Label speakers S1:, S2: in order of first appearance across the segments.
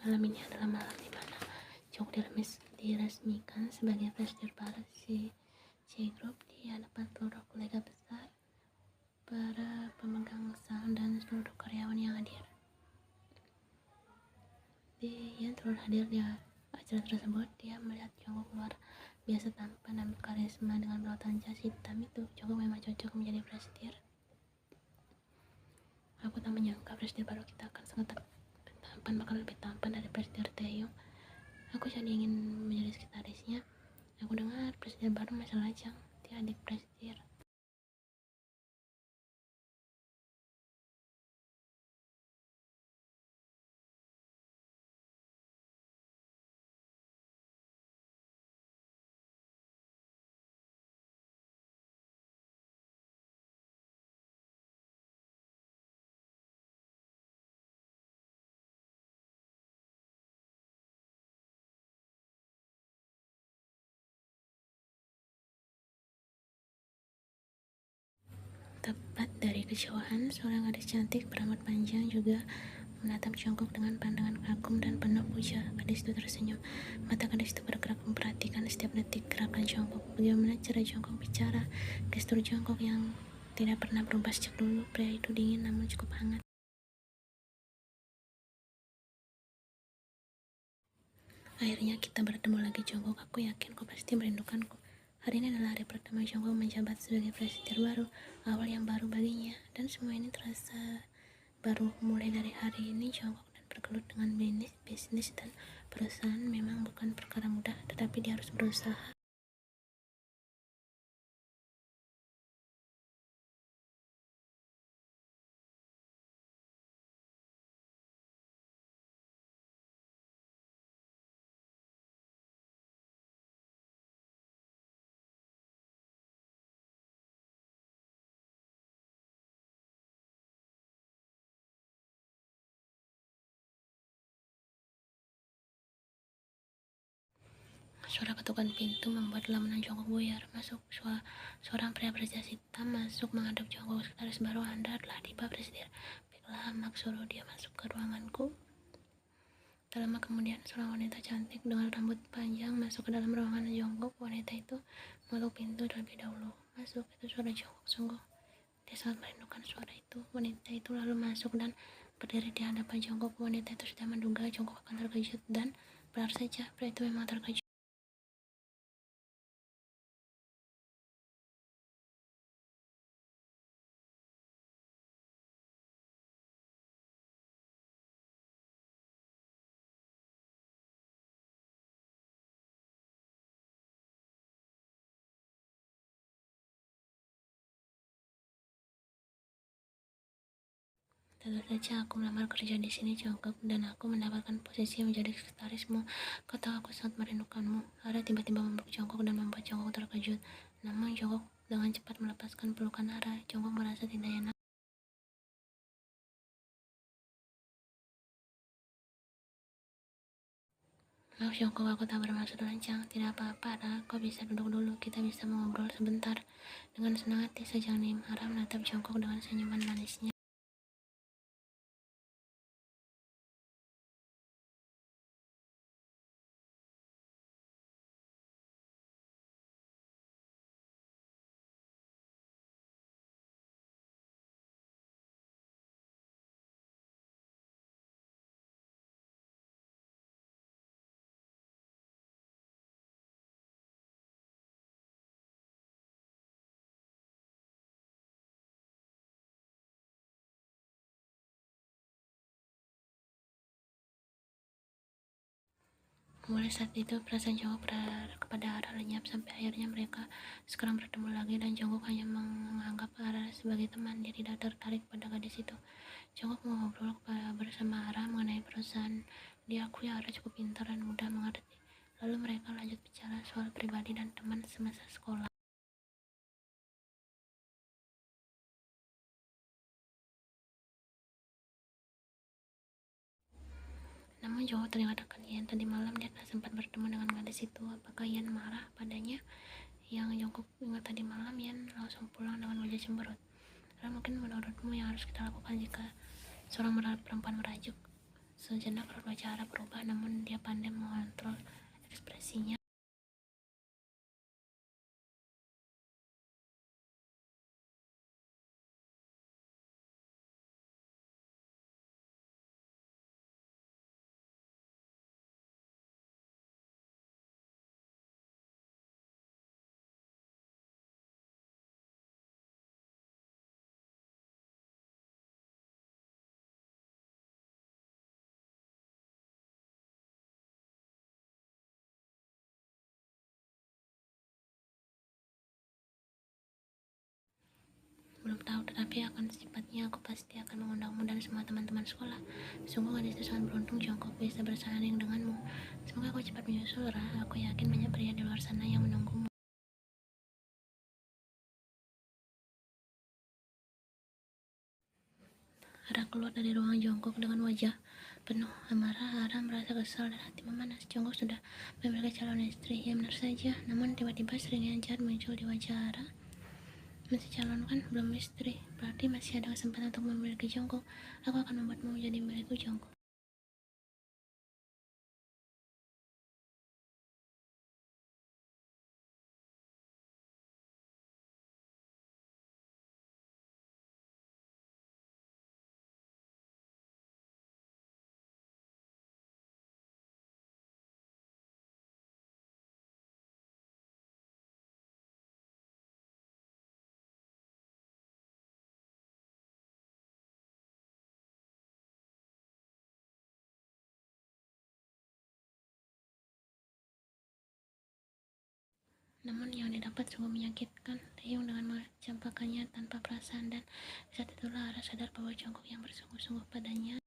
S1: Malam ini adalah malam di mana Jungkook diresmikan sebagai presidir baru C-Group di hadapan seluruh kolega besar, para pemegang saham dan seluruh karyawan yang hadir. Yang turut hadir di acara tersebut, dia melihat Jungkook luar biasa tampan dan berkarisma dengan berautan jas hitam itu. Jungkook memang cocok menjadi presidir. Aku tak menyangka presidir baru kita akan sangat tampan, bakal lebih tampan dari presidir Taehyung. Aku jadi ingin menjadi sekretarisnya. Aku dengar presiden baru masih lajang, dia adik presidir. Tepat dari kejauhan, seorang gadis cantik berambut panjang juga menatap Jungkook dengan pandangan kagum dan penuh puja. Gadis itu tersenyum. Mata gadis itu bergerak memperhatikan setiap detik gerakan Jungkook. Bagaimana cara Jungkook bicara, gestur Jungkook yang tidak pernah berubah sejak dulu. Pria itu dingin namun cukup hangat. Akhirnya kita bertemu lagi, Jungkook. Aku yakin kau pasti merindukanku. Hari ini adalah hari pertama Jungkook menjabat sebagai presidir baru, awal yang baru baginya, dan semua ini terasa baru. Mulai dari hari ini Jungkook dan bergelut dengan bisnis dan perusahaan memang bukan perkara mudah, tetapi dia harus berusaha. Suara ketukan pintu membuat lamunan Jungkook buyar. Masuk. Seorang pria berjas hitam masuk menghadap Jungkook. Sekretaris baru Anda telah tiba, presidir. Baiklah, Mak suruh dia masuk ke ruanganku. Tak lama kemudian, seorang wanita cantik dengan rambut panjang masuk ke dalam ruangan Jungkook. Wanita itu mengetuk pintu terlebih dahulu. Masuk, itu suara Jungkook. Sungguh, dia sangat merindukan suara itu. Wanita itu lalu masuk dan berdiri di hadapan Jungkook. Wanita itu sudah menduga Jungkook akan terkejut, dan benar saja, pria itu memang terkejut. Tentu saja aku melamar kerja di sini, Jungkook, dan aku mendapatkan posisi menjadi sekretarismu. Kau tahu aku sangat merindukanmu. Ara tiba-tiba memeluk Jungkook dan membuat Jungkook terkejut. Namun Jungkook dengan cepat melepaskan pelukan Ara. Jungkook merasa tidak enak. Maaf Jungkook, aku tak bermaksud lancang. Tidak apa-apa, Ara. Kau bisa duduk dulu. Kita bisa mengobrol sebentar. Dengan senang hati Sejak Nim, Ara menatap Jungkook dengan senyuman manisnya. Mulai saat itu, perasaan Jungkook kepada Ara lenyap sampai akhirnya mereka sekarang bertemu lagi, dan Jungkook hanya menganggap Ara sebagai teman. Dia tidak tertarik pada gadis itu. Jungkook mengobrol bersama Ara mengenai perusahaan. Dia akui Ara cukup pintar dan mudah mengerti. Lalu mereka lanjut bicara soal pribadi dan teman semasa sekolah. Namun Jungkook teringat akan Ian. Tadi malam dia tak sempat bertemu dengan gadis itu. Apakah Ian marah padanya? Yang Jungkook ingat tadi malam, Ian langsung pulang dengan wajah cemberut. Lalu mungkin menurutmu yang harus kita lakukan jika seorang perempuan merajuk? Sejenak kedua cara berubah, namun dia pandai mengontrol ekspresinya. Belum tahu, tetapi akan secepatnya aku pasti akan mengundangmu dan semua teman-teman sekolah. Sungguh gadis itu sangat beruntung Jongkok bisa bersanding denganmu. Semoga kau cepat menyusul, Ra. Aku yakin banyak pria di luar sana yang menunggumu. Ra keluar dari ruangan Jongkok dengan wajah penuh amarah. Ra merasa kesal dan hati memanas. Jongkok sudah memiliki calon istri, ya benar saja. Namun tiba-tiba seringnya jahat muncul di wajah Ra. Masih calon kan, belum istri. Berarti masih ada kesempatan untuk memiliki Jongkok. Aku akan membuatmu menjadi milikku, Jongkok. Namun yang didapat sungguh menyakitkan. Taeyong dengan mencampakkannya tanpa perasaan, dan saat itulah Ara sadar bahwa Jongkok yang bersungguh-sungguh padanya.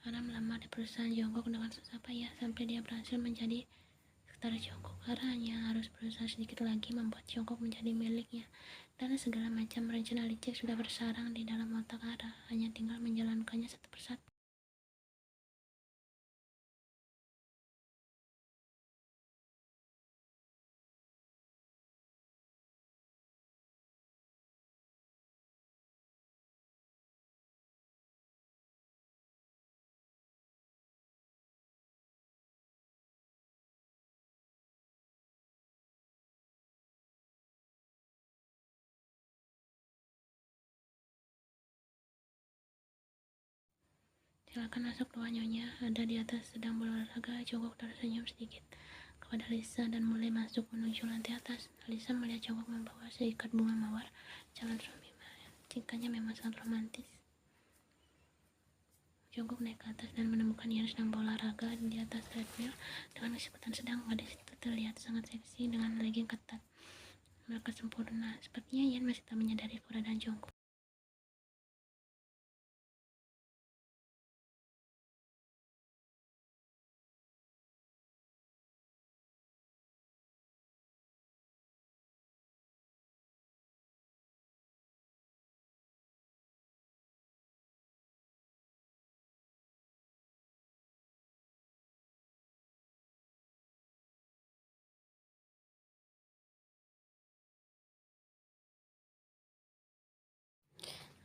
S1: Ara melamar di perusahaan Jongkok dengan susah payah sampai dia berhasil menjadi sekretaris Jongkok. Ara hanya harus berusaha sedikit lagi membuat Jongkok menjadi miliknya. Dan segala macam rencana licik sudah bersarang di dalam otak Ara, hanya tinggal menjalankannya satu persatu. Silakan masuk, doa nyonya. Ada di atas sedang berolahraga. Jongkok tersenyum sedikit kepada Lisa dan mulai masuk menuju lantai atas. Lisa melihat Jongkok membawa seikat bunga mawar. Calon suami majikannya memang sangat romantis. Jongkok naik ke atas dan menemukan Ian sedang berolahraga di atas treadmill dengan kecepatan sedang. Gadis itu terlihat sangat seksi dengan legging ketat. Mereka sempurna. Sepertinya Ian masih tak menyadari keberadaan Jongkok.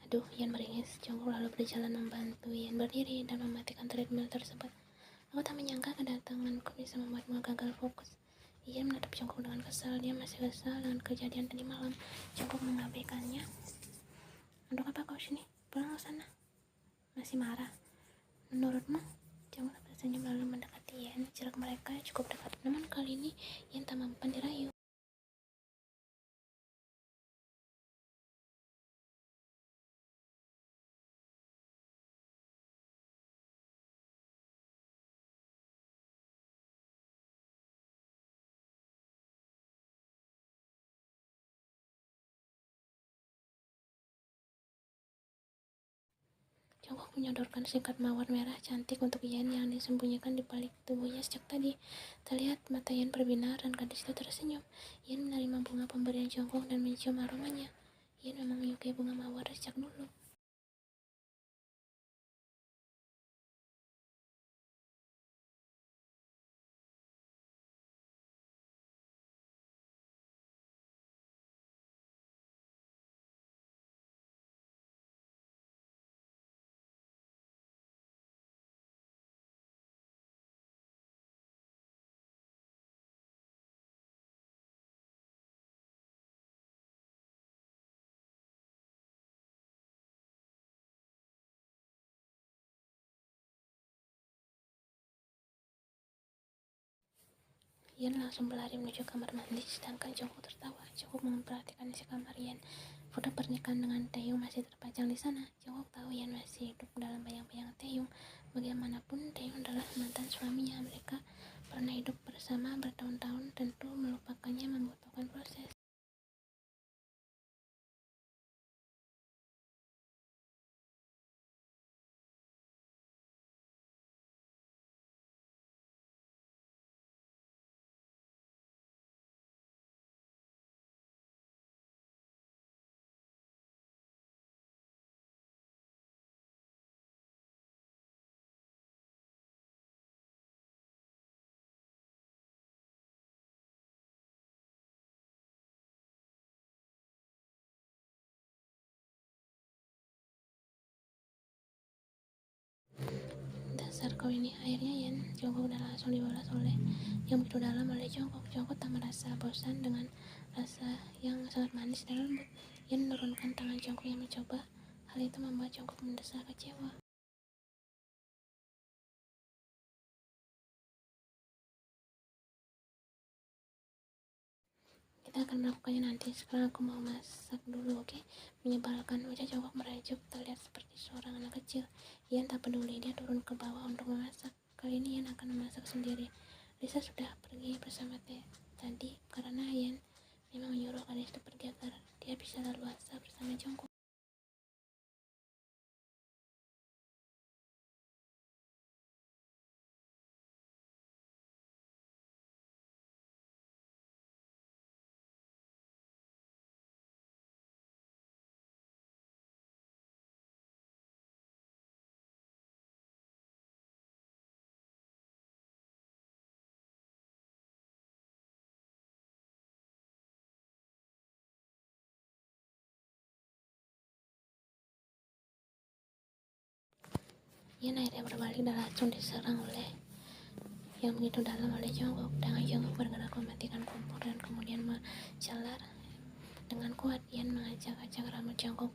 S1: Aduh, Ian meringis. Jongkok lalu berjalan membantu Ian berdiri dan mematikan treadmill tersebut. Aku tak menyangka kedatanganku bisa membuatmu gagal fokus. Ian menatap Jongkok dengan kesal. Dia masih kesal dengan kejadian tadi malam. Jongkok mengabaikannya. Untuk apa kau sini? Pulang ke sana. Masih marah? Menurutmu? Jongkok tersenyum lalu mendekati Ian. Jarak mereka cukup dekat. Namun kali ini Ian tak mampu dirayu. Jongkok menyodorkan singkat mawar merah cantik untuk Ian yang disembunyikan di balik tubuhnya sejak tadi. Terlihat mata Ian berbinar dan gadis itu tersenyum. Ian menerima bunga pemberian Jongkok dan mencium aromanya. Ian memang menyukai bunga mawar sejak dulu. Yan langsung berlari menuju kamar mandi, sedangkan Jongkook tertawa. Jongkook memperhatikan isi kamar Yan. Foto pernikahan dengan Taeyong masih terpajang di sana. Jongkook tahu Yan masih hidup dalam bayang-bayang Taeyong. Bagaimanapun, Taeyong adalah mantan suaminya. Mereka pernah hidup bersama bertahun-tahun, tentu melupakannya membutuhkan proses. Dasar kau ini, akhirnya Yan. Jongkook dan langsung dibalas oleh yang begitu dalam oleh Jongkook. Jongkook tak merasa bosan dengan rasa yang sangat manis dan lembut. Yan menurunkan tangan Jongkook yang mencoba. Hal itu membuat Jongkook mendesah kecewa. Kita akan melakukannya nanti. Sekarang aku mau masak dulu, oke? Menyebalkan, wajah Jongkook merajuk, terlihat seperti seorang anak kecil. Yan tak peduli, dia turun ke bawah untuk memasak. Kali ini Yan akan memasak sendiri. Lisa sudah pergi bersama tadi karena Yan memang menyuruh gadis itu pergi agar dia bisa leluasa bersama Jongkook. Yan akhirnya berbalik dan langsung diserang oleh yang begitu dalam oleh Jongkook. Tangan Jongkook bergerak mematikan kompor dan kemudian menjalar dengan kuat. Yan mengacak-acak rambut Jongkook.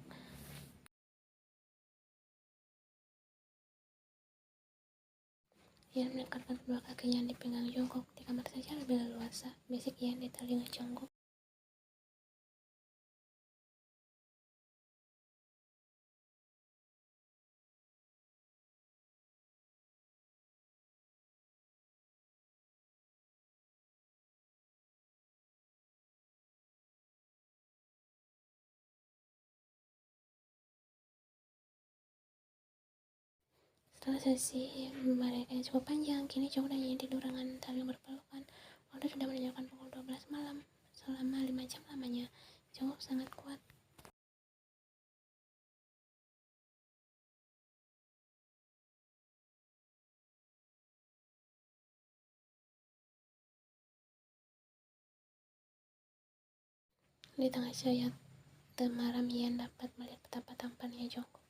S1: Yan melekatkan kedua kakinya di pinggang Jongkook. Di kamar saja lebih leluasa, bisik Yan di telinga Jongkook. Setelah sesi mereka yang cukup panjang, kini Jongkook dan Yan tidur dengan saling berpelukan. Waktu sudah menunjukkan pukul 12 malam. Selama 5 jam lamanya, Jongkook sangat kuat. Di tengah cahaya temaram, Yan dapat melihat betapa tampannya Jongkook.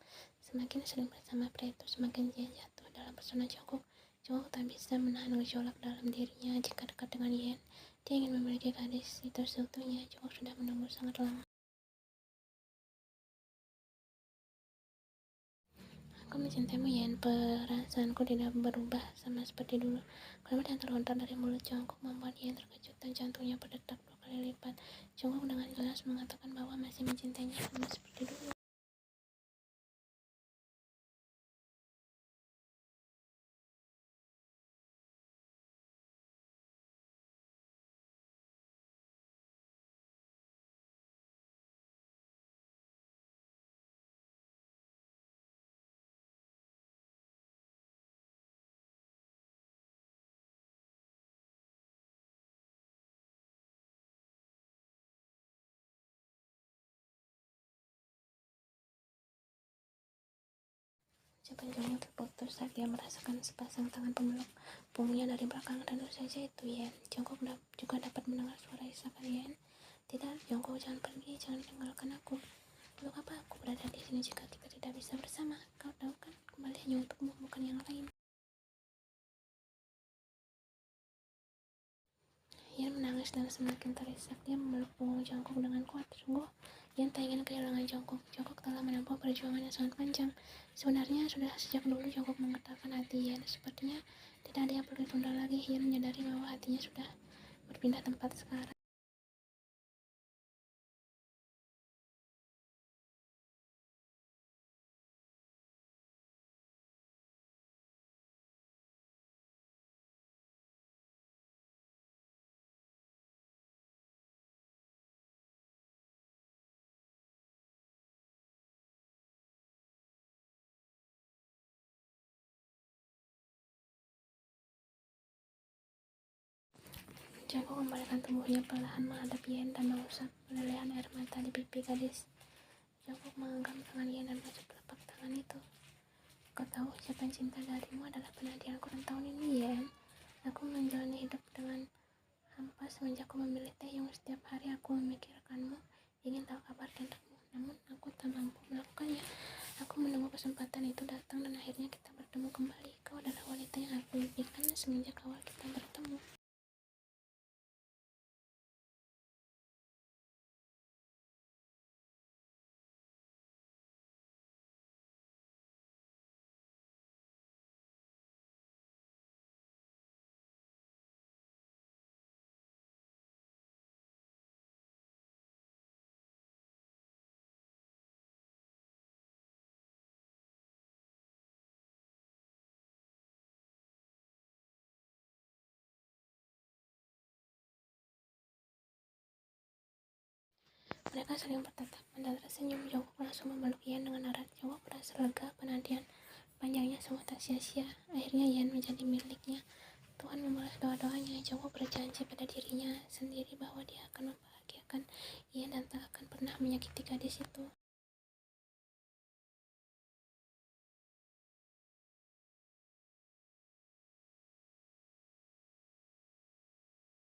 S1: Semakin sering bersama pria itu, semakin dia jatuh dalam pesona Jongkook. Jongkook tak bisa menahan gejolak dalam dirinya jika dekat dengan Yan. Dia ingin memiliki gadis itu seutuhnya. Jongkook sudah menunggu sangat lama. Aku mencintaimu, Yan. Perasaanku tidak berubah sama seperti dulu. Kalimat yang terlontar dari mulut Jongkook membuat Yan terkejut dan jantungnya berdetak 2 kali lipat. Jongkook dengan jelas mengatakan bahwa masih mencintainya sama seperti dulu. Ucapan Jongkook terputus saat dia merasakan sepasang tangan pemeluk punggungnya dari belakang. Tentu saja itu Yan. Jongkook juga dapat mendengar suara isakan Yan. Tidak, Jongkook, jangan pergi, jangan tinggalkan aku. Untuk apa aku berada di sini jika kita tidak bisa bersama? Kau tahu kan, kembali hanya untukmu, bukan yang lain. Yan menangis dan semakin terisak. Dia memeluk punggung Jongkook dengan kuat. Sungguh, Yan tak ingin kehilangan Jongkook. Jongkook telah menempuh perjuangan yang sangat panjang. Sebenarnya sudah sejak dulu Jongkook menggetarkan hati Yan. Sepertinya tidak ada yang perlu ditunda lagi. Yan menyadari bahwa hatinya sudah berpindah tempat sekarang. Joko kembalikan tubuhnya perlahan menghadap Yen dan mengusap pelelehan air mata di pipi gadis. Joko menggenggam tangan Yen dan masuk telapak tangan itu. Kau tahu siapa yang cinta darimu adalah penantianku dan tahun ini, Yen. Aku menjalani hidup dengan hampa semenjak aku memilih Taehyung. Setiap hari aku memikirkanmu, ingin tahu kabar tentangmu, namun aku tak mampu melakukannya. Aku menunggu kesempatan itu datang dan akhirnya kita bertemu kembali. Kau adalah wanita yang aku impikan semenjak awal kita bertemu. Mereka saling bertatapan dan tersenyum. Joko langsung memeluk Yen dengan erat. Joko merasa lega, penantian panjangnya semua tak sia-sia. Akhirnya Yen menjadi miliknya. Tuhan membalas doa-doanya. Joko berjanji pada dirinya sendiri bahwa dia akan membahagiakan Yen dan tak akan pernah menyakiti gadis itu.